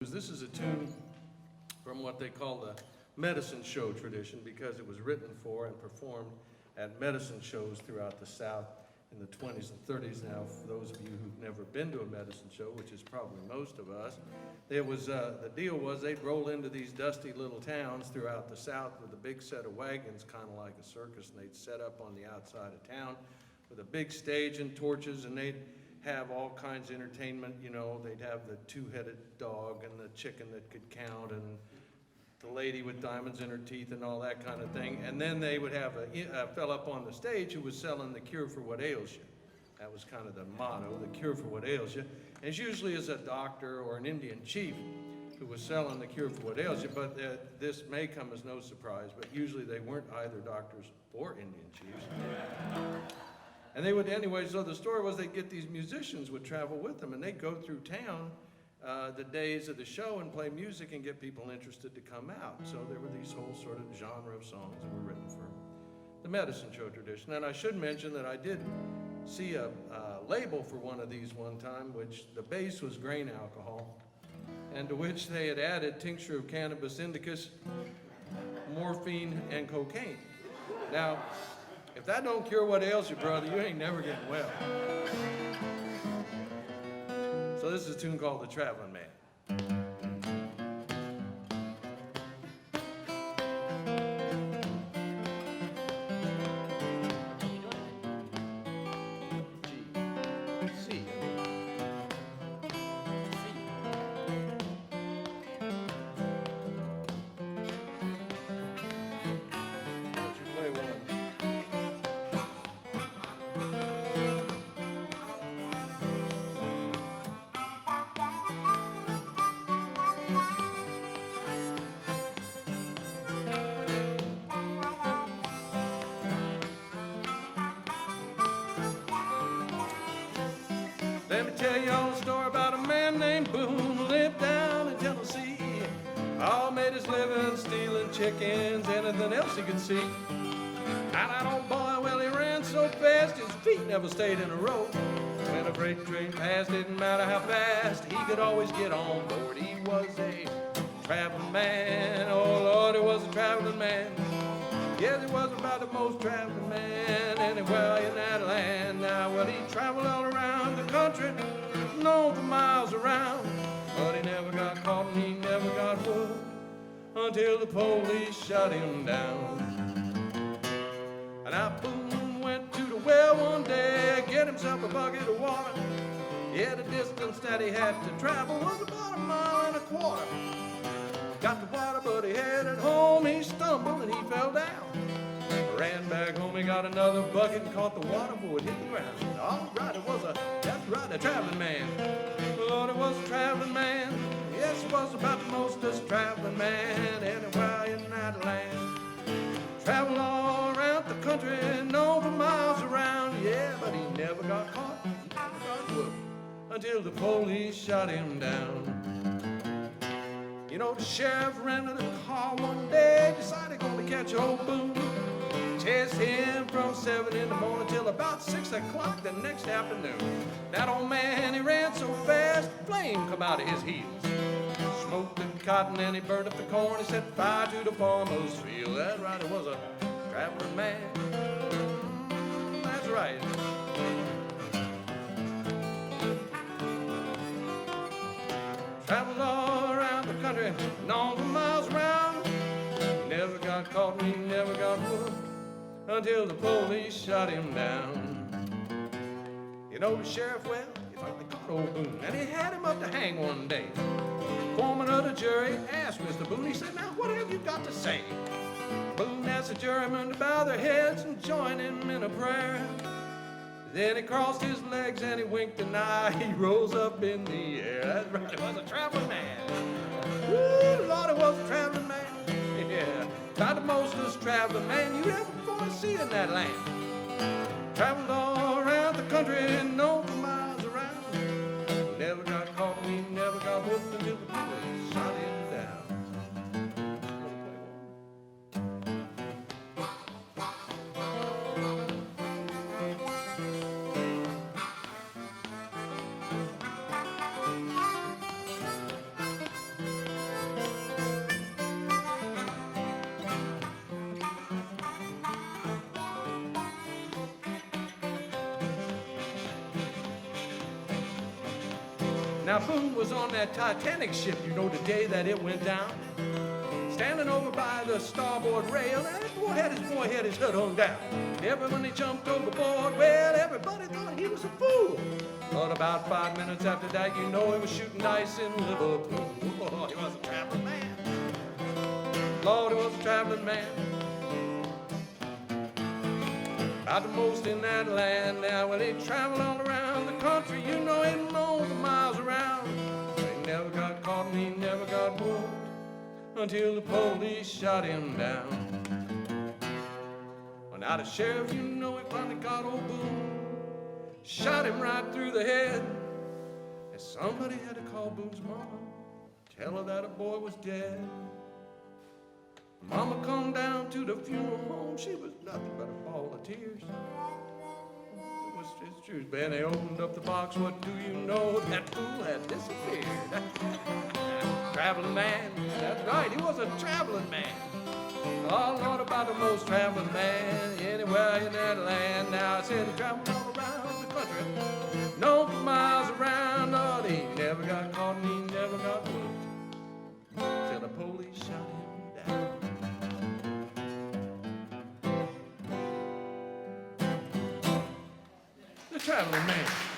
This is a tune from what they call the medicine show tradition because it was written for and performed at medicine shows throughout the South in the 20s and 30s. Now, for those of you who've never been to a medicine show, which is probably most of us, it was the deal was they'd roll into these dusty little towns throughout the South with a big set of wagons, kind of like a circus, and they'd set up on the outside of town with a big stage and torches, and they'd have all kinds of entertainment. You know, they'd have the two-headed dog and the chicken that could count and the lady with diamonds in her teeth and all that kind of thing. And then they would have a fellow up on the stage who was selling the cure for what ails you. That was kind of the motto, the cure for what ails you. And it's usually as a doctor or an Indian chief who was selling the cure for what ails you, but this may come as no surprise, but usually they weren't either doctors or Indian chiefs. And they would, anyway, so the story was they'd get these musicians would travel with them, and they'd go through town the days of the show and play music and get people interested to come out. So there were these whole sort of genre of songs that were written for the medicine show tradition. And I should mention that I did see a label for one of these one time, which the base was grain alcohol, and to which they had added tincture of cannabis indicus, morphine, and cocaine. Now, if that don't cure what ails you, brother, you ain't never getting well. So this is a tune called The Travelin Man. G, C. Let me tell you all a story about a man named Boone who lived down in Tennessee. All made his living stealing chickens, anything else he could see. And that old boy, well, he ran so fast his feet never stayed in a row. When a freight train passed, didn't matter how fast, he could always get on board. He was a traveling man, oh Lord, he was a traveling man. Yes, he was about the most traveling man anywhere in that land. Now, well, he traveled all around the country, known for miles around, but he never got caught and he never got hooked until the police shot him down. And now Boone went to the well one day, get himself a bucket of water. Yeah, the distance that he had to travel was about 1.25 miles. Got the water, but he headed home. He stumbled and he fell down. Ran back home, he got another bucket and caught the water before it hit the ground. All right, that's right, a traveling man. Lord, it was a traveling man. Yes, it was about the mostest traveling man anywhere in that land. Traveled all around the country, known for miles around. Yeah, but he never got caught, he never got whooped until the police shot him down. You know, the sheriff rented a car one day, decided gonna catch old Boone. Chased him from 7 in the morning till about 6 o'clock the next afternoon. That old man, he ran so fast, flame come out of his heels. Smoked the cotton and he burned up the corn. He set fire to the farmer's field. That's right, it was a traveling man. That's right. Traveled all around the country, known for miles around. Never got caught and he never got hooked until the police shot him down. You know, the sheriff, well, he finally caught old Boone, and he had him up to hang one day. Foreman of the jury asked Mr. Boone, he said, now what have you got to say? Boone asked the jurymen to bow their heads and join him in a prayer. Then he crossed his legs and he winked an eye. He rose up in the air. That's right, it was a traveling man. Woo, Lord, it was a traveling man. Yeah, about the mostest traveling man you ever gonna see in that land. Traveled all around the country, known for miles around. Never got caught, he never got hooked until the police shot him down. Now Boone was on that Titanic ship, you know, the day that it went down. Standing over by the starboard rail, and that boy had his head hung down. Everyone he jumped overboard, well, everybody thought he was a fool. But about 5 minutes after that, you know, he was shooting dice in Liverpool. Oh, he was a traveling man. Lord, he was a traveling man. About the most in that land now, well, he traveled all around the country, you know, he knows the miles around. He never got caught and he never got booked until the police shot him down. Well, now the sheriff, you know, he finally got old Boone, shot him right through the head. And somebody had to call Boone's mama, tell her that a boy was dead. Mama come down to the funeral home, she was nothing but a ball of tears. It's true, man, they opened up the box, what do you know, that fool had disappeared. Traveling man, that's right, he was a traveling man. Oh, Lord, about the most traveling man anywhere in that land. Now I said he traveled all around the country, no miles around. Lord, he never got caught and he never got booked till the police shot him down. The Traveling Man.